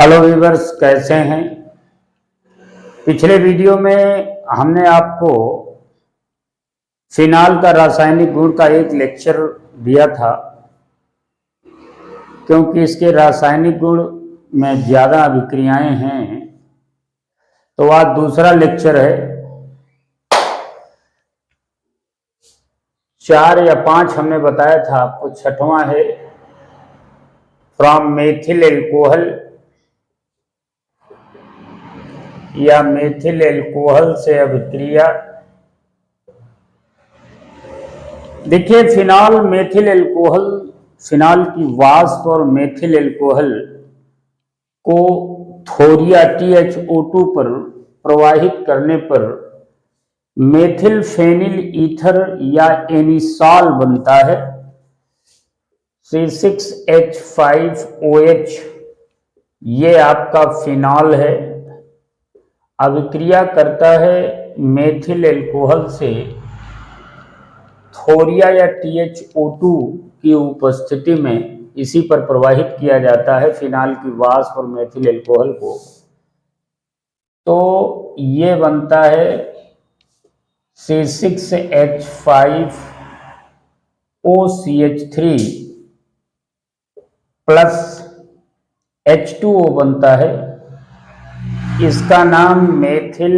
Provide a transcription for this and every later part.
Hello viewers, कैसे हैं। पिछले वीडियो में हमने आपको फिनाल का रासायनिक गुण का एक लेक्चर दिया था, क्योंकि इसके रासायनिक गुण में ज़्यादा अभिक्रियाएं हैं। तो आज दूसरा लेक्चर है। 4 या 5 हमने बताया था आपको, छठवां है फ्रॉम मेथिल एल्कोहल या मेथिल एल्कोहल से अभिक्रिया। देखिए, फिनाल मेथिल एल्कोहल, फिनाल की वाष्प और मेथिल एल्कोहल को थोरिया THO2 पर प्रवाहित करने पर मेथिल फेनिल ईथर या एनिसॉल बनता है। C6H5OH ये आपका फिनाल है। अभिक्रिया करता है मेथिल एल्कोहल से थोरिया या THO2 की उपस्थिति में, इसी पर प्रवाहित किया जाता है फिनाल की वाष्प और मेथिल एल्कोहल को। तो ये बनता है C6H5OCH3 प्लस H2O बनता है। इसका नाम मेथिल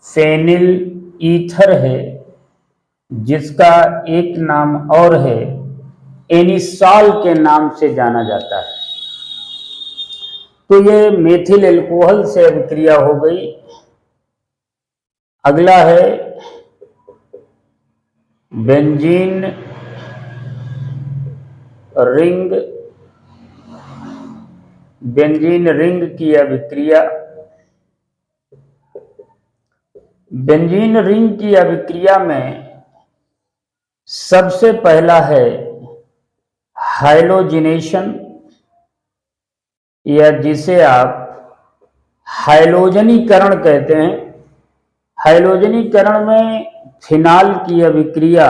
फेनिल ईथर है, जिसका एक नाम और है, एनिसॉल के नाम से जाना जाता है। तो ये मेथिल एल्कोहल से अभिक्रिया हो गई। अगला है बेंजीन रिंग, बेंजीन रिंग की अभिक्रिया। बेंजीन रिंग की अभिक्रिया में सबसे पहला है हाइलोजिनेशन, या जिसे आप हाइलोजनीकरण कहते हैं। हाइलोजनीकरण में फिनाल की अभिक्रिया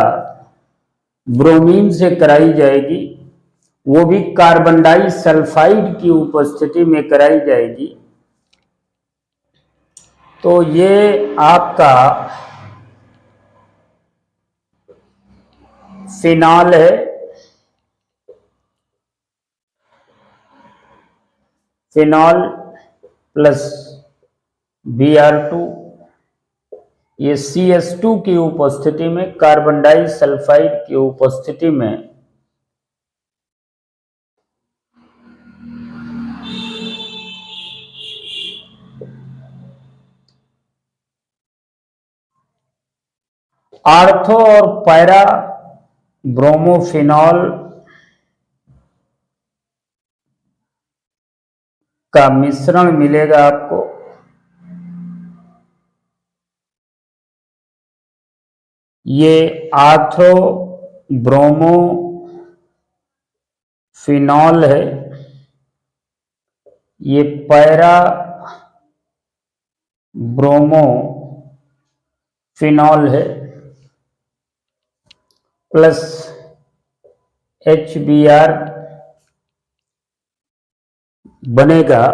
ब्रोमीन से कराई जाएगी, वो भी कार्बन डाइसल्फाइड की उपस्थिति में कराई जाएगी। तो ये आपका फिनाल है। फिनॉल प्लस Br2, ये CS2 की उपस्थिति में, कार्बन डाइसल्फाइड की उपस्थिति में आर्थो और पैरा ब्रोमोफिनॉल का मिश्रण मिलेगा आपको। ये आर्थो ब्रोमोफिनॉल है, ये पैरा ब्रोमोफिनॉल है, प्लस HBr बनेगा।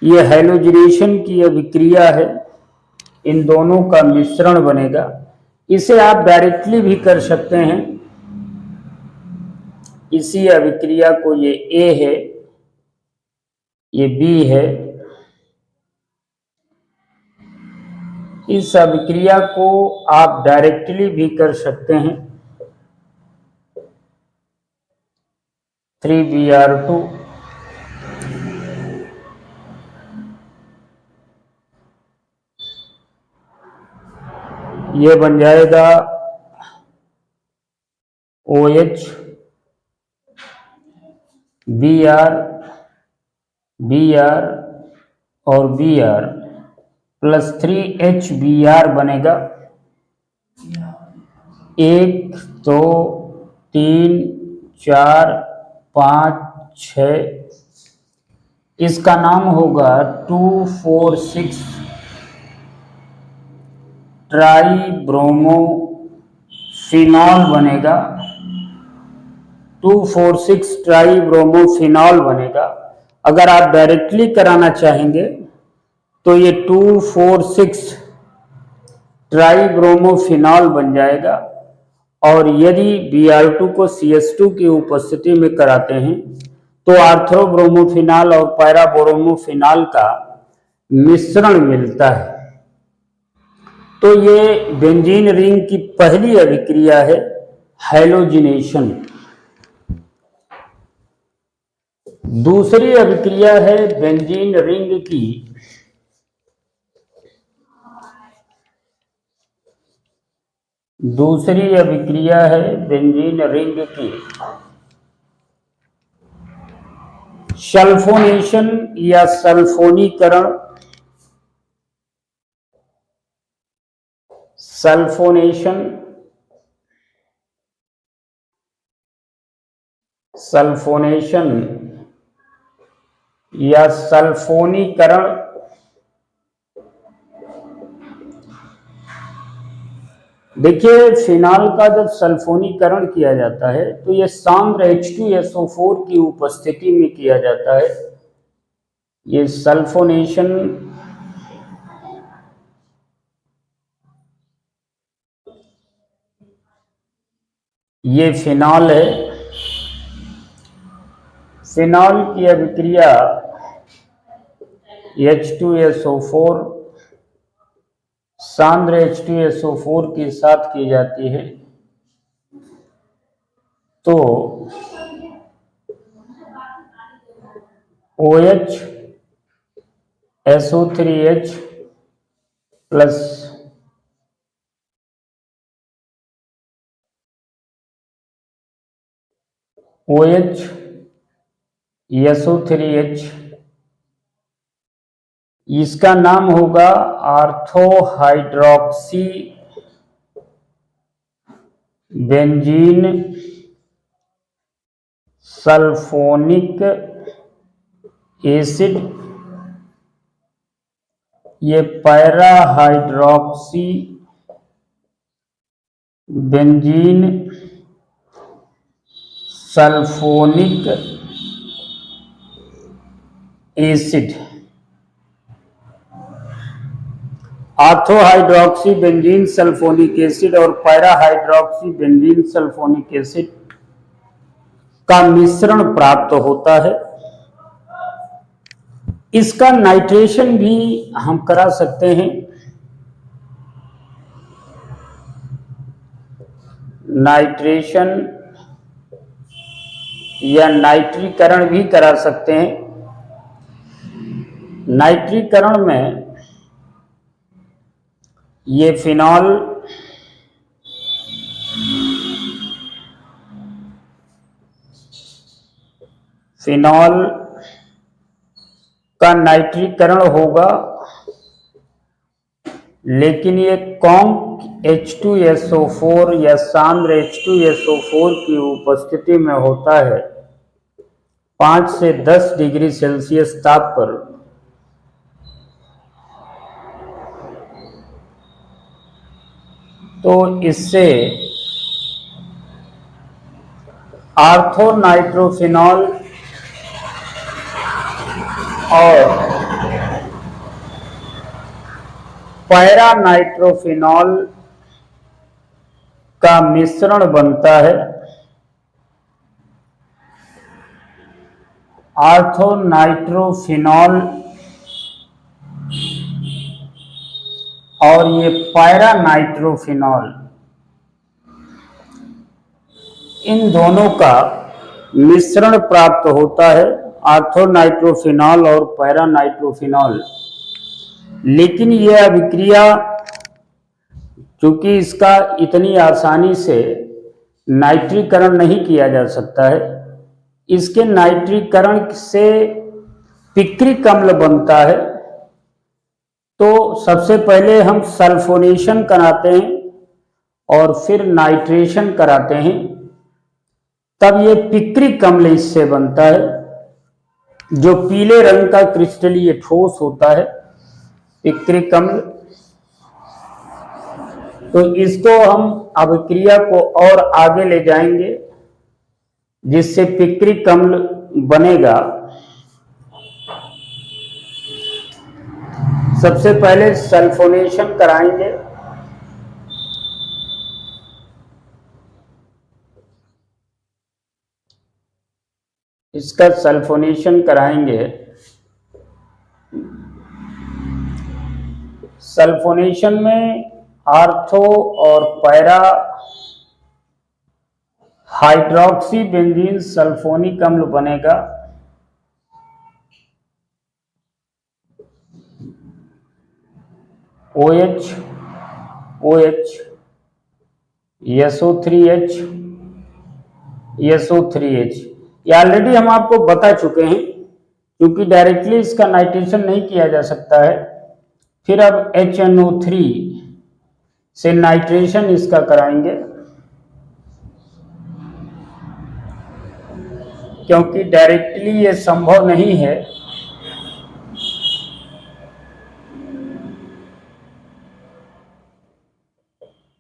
ये हैलोजिनेशन की अभिक्रिया है, इन दोनों का मिश्रण बनेगा। इसे आप डायरेक्टली भी कर सकते हैं। इसी अभिक्रिया को, ये A है, ये B है, इस अभिक्रिया को आप डायरेक्टली भी कर सकते हैं। 3Br2 ये बन जाएगा OH, Br, Br और Br प्लस 3HBr बनेगा। 1 2 3 4 5 6, इसका नाम होगा 2,4,6 ट्राई ब्रोमोफिनॉल बनेगा। 2,4,6 ट्राई ब्रोमोफिनॉल बनेगा। अगर आप डायरेक्टली कराना चाहेंगे तो ये 2,4,6 ट्राई ब्रोमोफिनॉल बन जाएगा। और यदि Br2 को CH2 की उपस्थिति में कराते हैं तो आर्थ्रोब्रोमोफिनॉल और पैराब्रोमोफिनॉल का मिश्रण मिलता है। तो ये बेंजीन रिंग की पहली अभिक्रिया है, हैलोजिनेशन। दूसरी अभिक्रिया है बेंजीन रिंग की सल्फोनेशन या सल्फोनीकरण। सल्फोनेशन या सल्फोनीकरण देखिए, फिनॉल का जब सल्फोनीकरण किया जाता है तो यह सांद्र H2SO4 की उपस्थिति में किया जाता है। ये सल्फोनेशन ये फिनॉल है। फिनॉल की अभिक्रिया H2SO4 सांद्र H2SO4 के साथ की जाती है तो OH SO3H plus OH SO3H, इसका नाम होगा ऑर्थोहाइड्रोक्सी बेंजीन सल्फोनिक एसिड। ये para hydroxy benzene sulphonic acid. Orthohydroxy benzene sulphonic acid और para hydroxy benzene sulphonic acid का मिश्रण प्राप्त होता है। इसका नाइट्रेशन भी हम करा सकते हैं। नाइट्रेशन या नाइट्रीकरण भी करा सकते हैं। नाइट्रीकरण में ये फिनॉल का नाइट्रीकरण होगा, लेकिन ये कॉन्क H2SO4 या सांद्र H2SO4 की उपस्थिति में होता है 5 से 10 डिग्री सेल्सियस ताप पर। तो इससे आर्थोनाइट्रोफिनॉल और पैरानाइट्रोफिनॉल का मिश्रण बनता है। आर्थोनाइट्रोफिनॉल और ये पैरानाइट्रोफिनॉल, इन दोनों का मिश्रण प्राप्त होता है, आर्थोनाइट्रोफिनॉल और पैरानाइट्रोफिनॉल। लेकिन यह अभिक्रिया चूंकि इसका इतनी आसानी से नाइट्रीकरण नहीं किया जा सकता है, इसके नाइट्रीकरण से पिक्रिक अम्ल बनता है। तो सबसे पहले हम सल्फोनेशन कराते हैं और फिर नाइट्रेशन कराते हैं, तब ये पिक्रिक अम्ल इससे बनता है जो पीले रंग का क्रिस्टलीय ठोस होता है, पिक्रिक अम्ल। तो इसको हम अभिक्रिया को और आगे ले जाएंगे जिससे पिक्रिक अम्ल बनेगा। सबसे पहले सल्फोनेशन कराएंगे। इसका सल्फोनेशन कराएंगे। सल्फोनेशन में आर्थो और पैरा हाइड्रोक्सी बेंजीन सल्फोनिक अम्ल बनेगा। OH OH SO3H SO3H। ये ऑलरेडी हम आपको बता चुके हैं, क्योंकि डायरेक्टली इसका नाइट्रेशन नहीं किया जा सकता है। फिर अब HNO3 से नाइट्रेशन इसका कराएंगे, क्योंकि डायरेक्टली ये संभव नहीं है।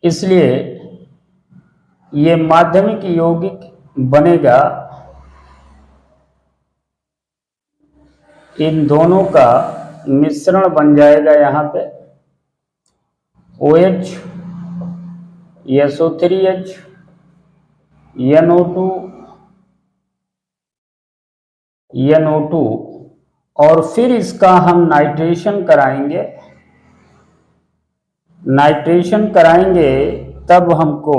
इसलिए ये माध्यमिक यौगिक बनेगा। इन दोनों का मिश्रण बन जाएगा यहाँ पे OH SO3H NO2 और फिर इसका हम नाइट्रेशन कराएंगे। नाइट्रेशन कराएंगे तब हमको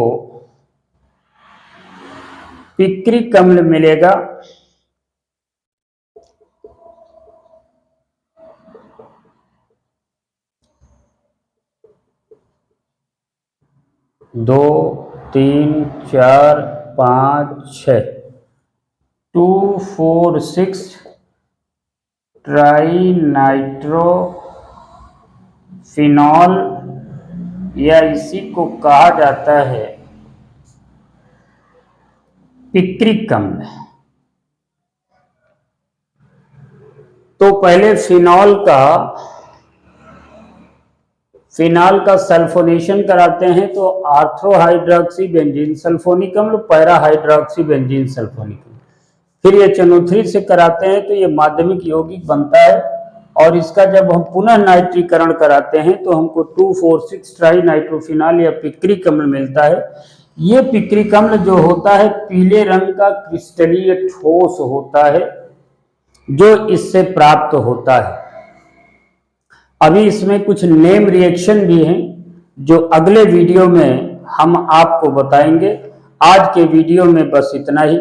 पिक्रिक अम्ल मिलेगा। दो, तीन, चार, 5, 6 2,4,6 ट्राई नाइट्रोफिनॉल, या इसी को कहा जाता है पिक्रिक अम्ल। तो पहले फिनॉल का सल्फोनेशन कराते हैं, तो आर्थो हाइड्रोक्सी बेंजीन सल्फोनिक अम्ल, पैरा हाइड्रोक्सी बेंजीन सल्फोनिक अम्ल। फिर ये HNO3 से कराते हैं तो ये माध्यमिक यौगिक बनता है। और इसका जब हम पुनः नाइट्रीकरण कराते हैं तो हमको 2,4,6 ट्राई नाइट्रोफिनॉल या पिक्रिक अम्ल मिलता है। ये पिक्रिक अम्ल जो होता है पीले रंग का क्रिस्टलीय ठोस होता है, जो इससे प्राप्त होता है। अभी इसमें कुछ नेम रिएक्शन भी हैं, जो अगले वीडियो में हम आपको बताएंगे। आज के वीडियो में बस इतना ही।